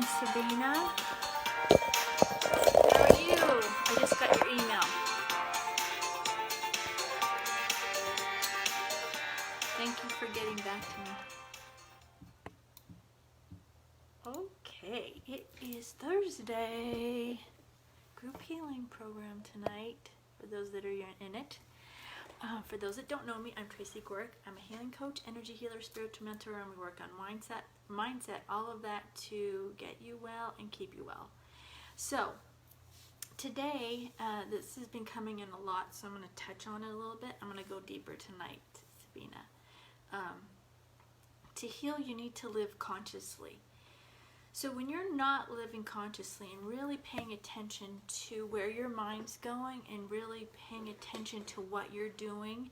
Sabina. How are you? I just got your email. Thank you for getting back to me. Okay, it is Thursday. Group healing program tonight for those that are in it. For those that don't know me, I'm Tracy Gorick. I'm a healing coach, energy healer, spiritual mentor, and we work on mindset, all of that to get you well and keep you well. So today, this has been coming in a lot, so I'm going to touch on it a little bit. I'm going to go deeper tonight, Sabina. To heal, you need to live consciously. So when you're not living consciously and really paying attention to where your mind's going and really paying attention to what you're doing,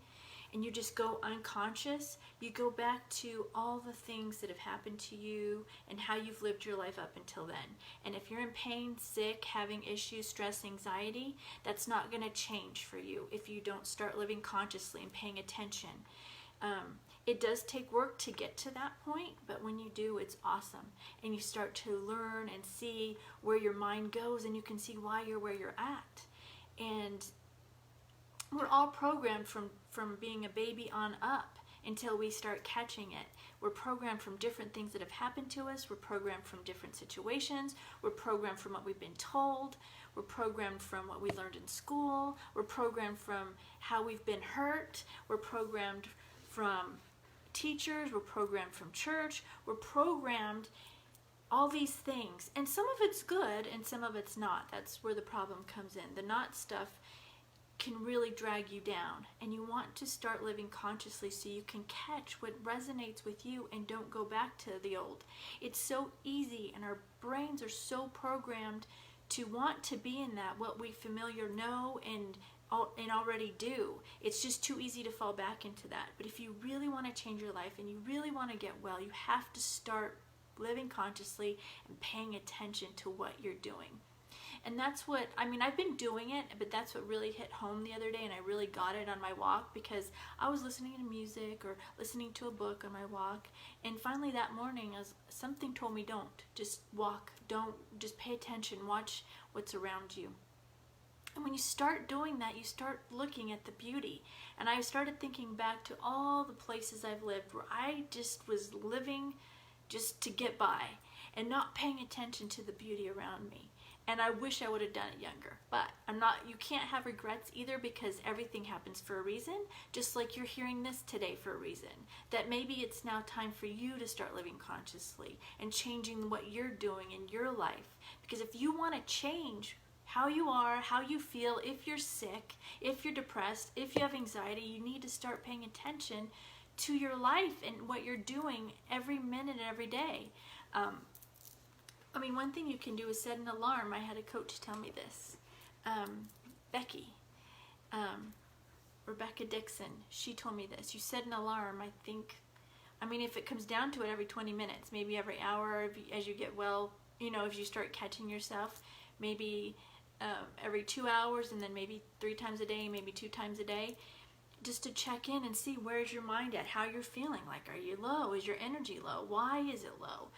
and you just go unconscious, you go back to all the things that have happened to you and how you've lived your life up until then. And if you're in pain, sick, having issues, stress, anxiety, that's not going to change for you if you don't start living consciously and paying attention. It does take work to get to that point, but when you do, it's awesome. And you start to learn and see where your mind goes, and you can see why you're where you're at. And we're all programmed from being a baby on up until we start catching it. We're programmed from different things that have happened to us. We're programmed from different situations. We're programmed from what we've been told. We're programmed from what we learned in school. We're programmed from how we've been hurt. We're programmed from teachers, we're programmed from church, we're programmed all these things. And some of it's good and some of it's not. That's where the problem comes in. The not stuff can really drag you down. And you want to start living consciously so you can catch what resonates with you and don't go back to the old. It's so easy, and our brains are so programmed to want to be in that, what we familiar know and already do. It's just too easy to fall back into that. But if you really want to change your life and you really want to get well, you have to start living consciously and paying attention to what you're doing. And that's what, I've been doing it, but that's what really hit home the other day, and I really got it on my walk because I was listening to music or listening to a book on my walk, and finally that morning something told me, don't, just walk, don't, just pay attention, watch what's around you. And when you start doing that, you start looking at the beauty. And I started thinking back to all the places I've lived where I just was living just to get by and not paying attention to the beauty around me. And I wish I would have done it younger. But you can't have regrets either, because everything happens for a reason, just like you're hearing this today for a reason. That maybe it's now time for you to start living consciously and changing what you're doing in your life. Because if you want to change how you are, how you feel, if you're sick, if you're depressed, if you have anxiety, you need to start paying attention to your life and what you're doing every minute and every day. One thing you can do is set an alarm. I had a coach tell me this. Rebecca Dixon, she told me this. You set an alarm, if it comes down to it, every 20 minutes, maybe every hour as you get well, if you start catching yourself, maybe every 2 hours, and then maybe 3 times a day, maybe 2 times a day, just to check in and see where's your mind at, how you're feeling. Like, are you low? Is your energy low? Why is it low?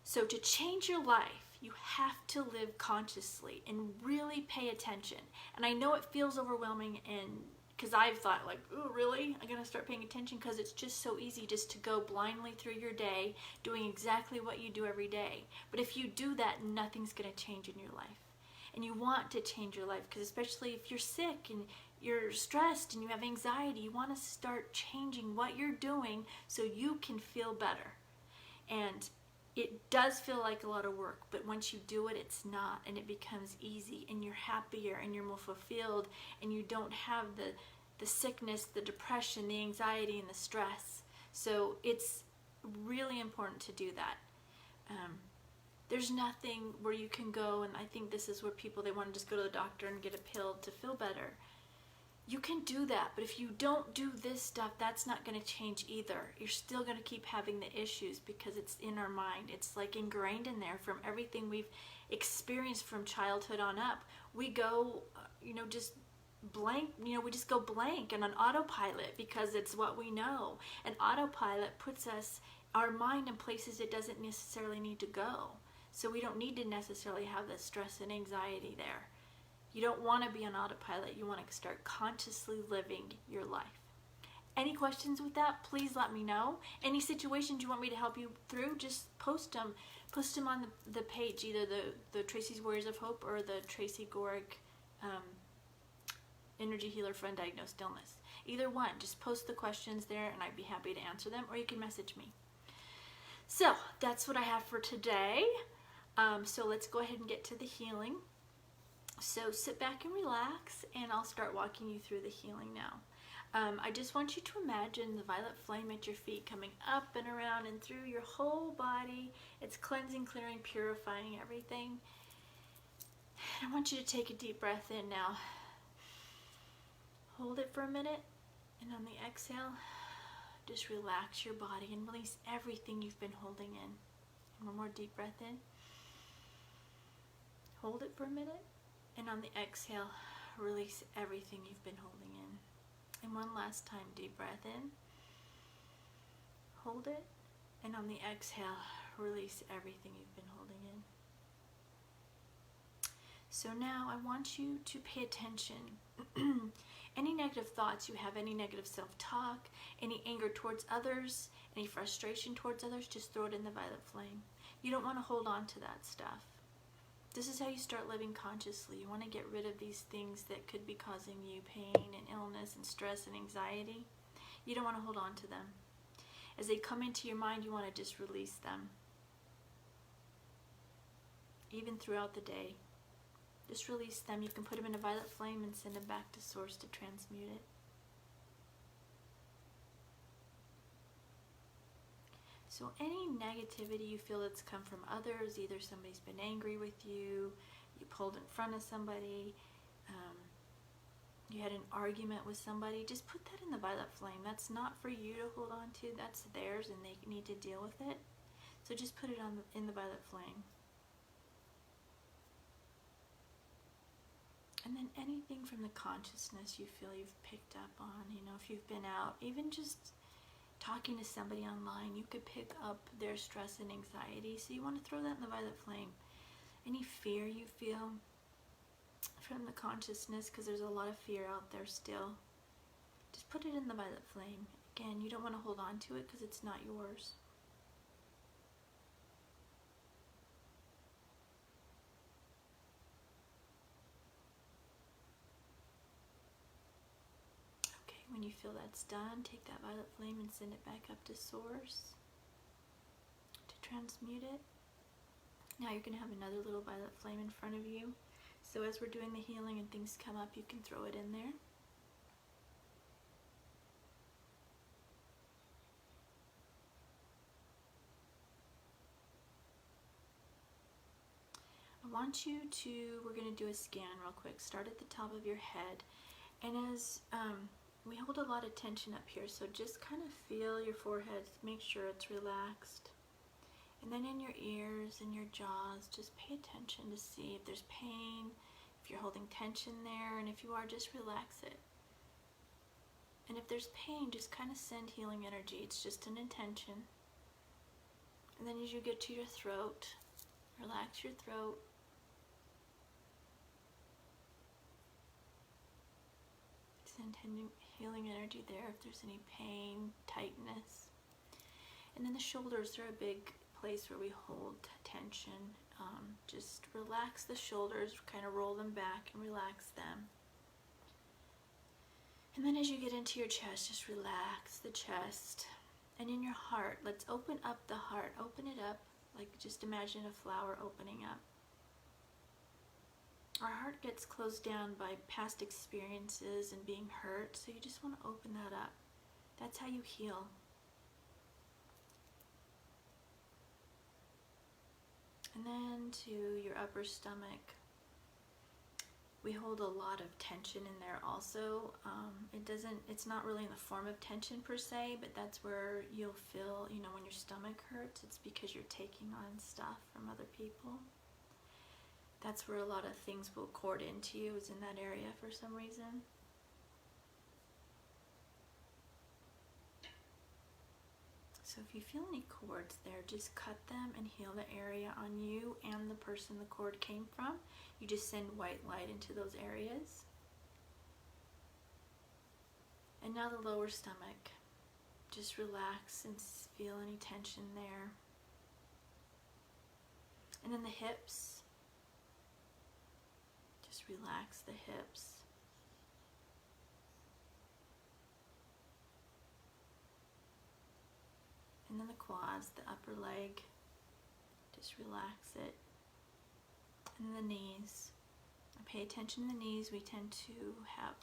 So to change your life, you have to live consciously and really pay attention. And I know it feels overwhelming, and because I've thought like, oh, really? I'm going to start paying attention, because it's just so easy just to go blindly through your day doing exactly what you do every day. But if you do that, nothing's going to change in your life. And you want to change your life, because especially if you're sick and you're stressed and you have anxiety, you want to start changing what you're doing so you can feel better. And it does feel like a lot of work, but once you do it, it's not, and it becomes easy, and you're happier and you're more fulfilled, and you don't have the sickness, the depression, the anxiety, and the stress. So it's really important to do that. There's nothing where you can go, and I think this is where people, they want to just go to the doctor and get a pill to feel better. You can do that, but if you don't do this stuff, that's not going to change either. You're still going to keep having the issues because it's in our mind. It's like ingrained in there from everything we've experienced from childhood on up. We go, just blank, we just go blank and on autopilot because it's what we know. And autopilot puts our mind in places it doesn't necessarily need to go. So we don't need to necessarily have the stress and anxiety there. You don't want to be on autopilot. You want to start consciously living your life. Any questions with that, please let me know. Any situations you want me to help you through, just post them. Post them on the page, either the Tracy's Warriors of Hope or the Tracy Gorick Energy Healer for Undiagnosed Illness. Either one, just post the questions there and I'd be happy to answer them, or you can message me. So that's what I have for today. So let's go ahead and get to the healing. So sit back and relax, and I'll start walking you through the healing now. I just want you to imagine the violet flame at your feet coming up and around and through your whole body. It's cleansing, clearing, purifying everything. And I want you to take a deep breath in now. Hold it for a minute, and on the exhale, just relax your body and release everything you've been holding in. And one more deep breath in. Hold it for a minute, and on the exhale, release everything you've been holding in. And one last time, deep breath in. Hold it, and on the exhale, release everything you've been holding in. So now I want you to pay attention. Any negative thoughts you have, any negative self-talk, any anger towards others, any frustration towards others, just throw it in the violet flame. You don't want to hold on to that stuff. This is how you start living consciously. You want to get rid of these things that could be causing you pain and illness and stress and anxiety. You don't want to hold on to them. As they come into your mind, you want to just release them. Even throughout the day. Just release them. You can put them in a violet flame and send them back to source to transmute it. So any negativity you feel that's come from others, either somebody's been angry with you, you pulled in front of somebody, you had an argument with somebody, just put that in the violet flame. That's not for you to hold on to. That's theirs, and they need to deal with it. So just put it in the violet flame. And then anything from the consciousness you feel you've picked up on, if you've been out, even just talking to somebody online, you could pick up their stress and anxiety. So you want to throw that in the violet flame. Any fear you feel from the consciousness, because there's a lot of fear out there still, just put it in the violet flame. Again, you don't want to hold on to it because it's not yours. When you feel that's done, take that violet flame and send it back up to source to transmute it. Now you're going to have another little violet flame in front of you. So as we're doing the healing and things come up, you can throw it in there. We're going to do a scan real quick. Start at the top of your head. And as we hold a lot of tension up here, so just kind of feel your forehead, make sure it's relaxed. And then in your ears and your jaws, just pay attention to see if there's pain, if you're holding tension there, and if you are, just relax it. And if there's pain, just kind of send healing energy. It's just an intention. And then as you get to your throat, relax your throat. Send healing energy there if there's any pain, tightness. And then the shoulders are a big place where we hold tension. Just relax the shoulders, kind of roll them back and relax them. And then as you get into your chest, just relax the chest. And in your heart, let's open up the heart. Open it up, like just imagine a flower opening up. Our heart gets closed down by past experiences and being hurt, so you just want to open that up. That's how you heal. And then to your upper stomach. We hold a lot of tension in there also. It's not really in the form of tension per se, but that's where you'll feel, when your stomach hurts, it's because you're taking on stuff from other people. That's where a lot of things will cord into you, is in that area for some reason. So if you feel any cords there, just cut them and heal the area on you and the person the cord came from. You just send white light into those areas. And now the lower stomach. Just relax and feel any tension there. And then the hips. Just relax the hips. And then the quads, the upper leg, just relax it. And then the knees. Pay attention to the knees. We tend to have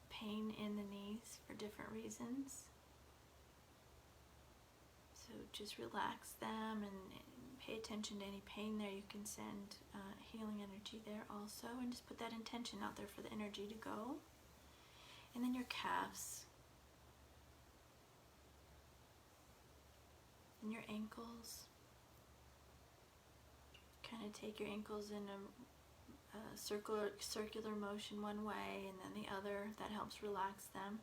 pain in the knees for different reasons. So just relax them and pay attention to any pain there. You can send healing energy there also, and just put that intention out there for the energy to go. And then your calves. And your ankles. Kind of take your ankles in a circular motion one way and then the other. That helps relax them.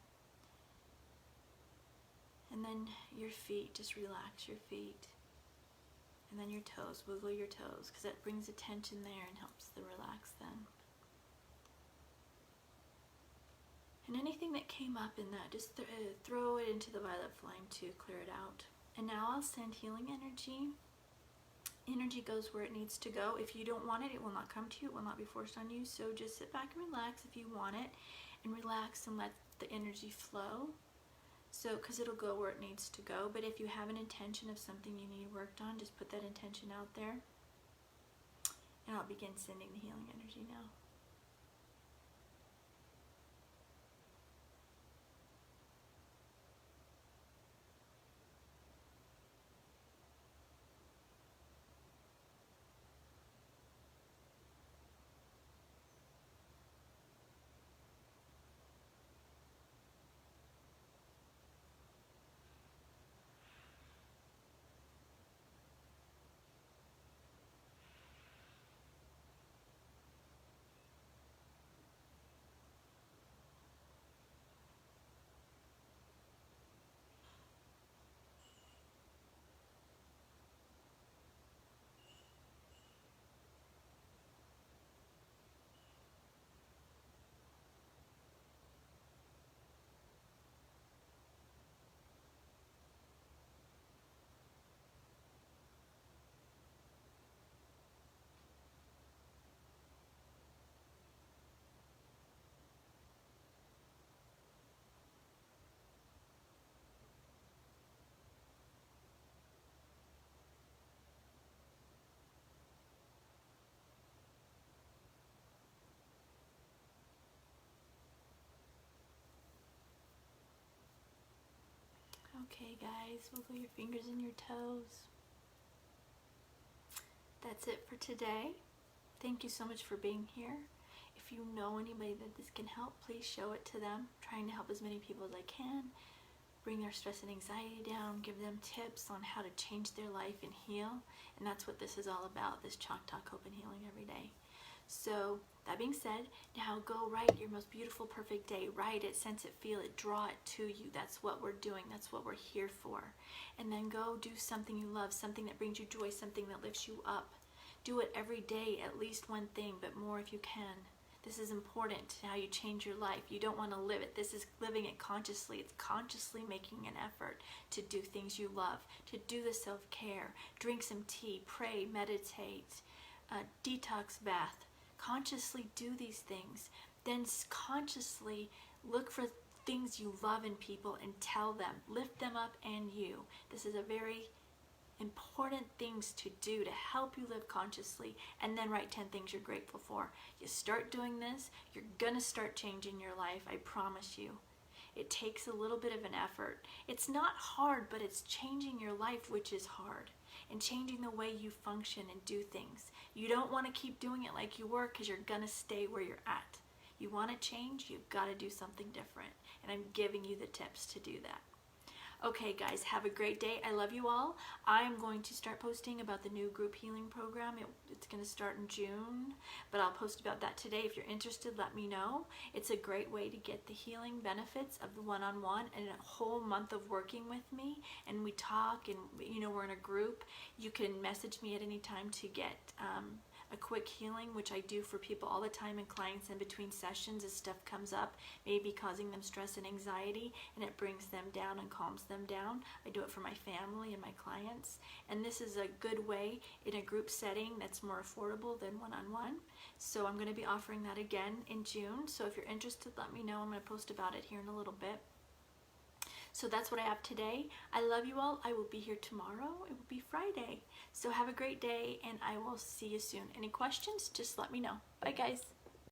And then your feet, just relax your feet. And then your toes, wiggle your toes, because that brings attention there and helps to relax them. And anything that came up in that, just throw it into the violet flame to clear it out. And now I'll send healing energy. Energy goes where it needs to go. If you don't want it, it will not come to you. It will not be forced on you. So just sit back and relax if you want it. And relax and let the energy flow. So, because it'll go where it needs to go. But if you have an intention of something you need worked on, just put that intention out there. And I'll begin sending the healing energy now. Okay guys, wiggle your fingers and your toes. That's it for today. Thank you so much for being here. If you know anybody that this can help, please show it to them. I'm trying to help as many people as I can. Bring their stress and anxiety down, give them tips on how to change their life and heal. And that's what this is all about, this Chalk Talk Hope and Healing every day. So that being said, now go write your most beautiful, perfect day. Write it, sense it, feel it, draw it to you. That's what we're doing. That's what we're here for. And then go do something you love, something that brings you joy, something that lifts you up. Do it every day, at least one thing, but more if you can. This is important to how you change your life. You don't want to live it. This is living it consciously. It's consciously making an effort to do things you love, to do the self-care, drink some tea, pray, meditate, detox bath. Consciously do these things. Then consciously look for things you love in people and tell them. Lift them up and you. This is a very important things to do to help you live consciously, and then write 10 things you're grateful for. You start doing this, you're gonna start changing your life, I promise you. It takes a little bit of an effort. It's not hard, but it's changing your life, which is hard, and changing the way you function and do things. You don't want to keep doing it like you were, because you're gonna stay where you're at. You want to change, you've got to do something different, and I'm giving you the tips to do that. Okay, guys, have a great day. I love you all. I am going to start posting about the new group healing program. It's going to start in June, but I'll post about that today. If you're interested, let me know. It's a great way to get the healing benefits of the one-on-one and a whole month of working with me. And we talk, and we're in a group. You can message me at any time to get a quick healing, which I do for people all the time and clients in between sessions as stuff comes up, maybe causing them stress and anxiety, and it brings them down and calms them down. I do it for my family and my clients, and this is a good way in a group setting that's more affordable than one-on-one. So I'm going to be offering that again in June. So if you're interested, let me know. I'm going to post about it here in a little bit. So that's what I have today. I love you all. I will be here tomorrow. It will be Friday. So have a great day, and I will see you soon. Any questions? Just let me know. Bye, guys.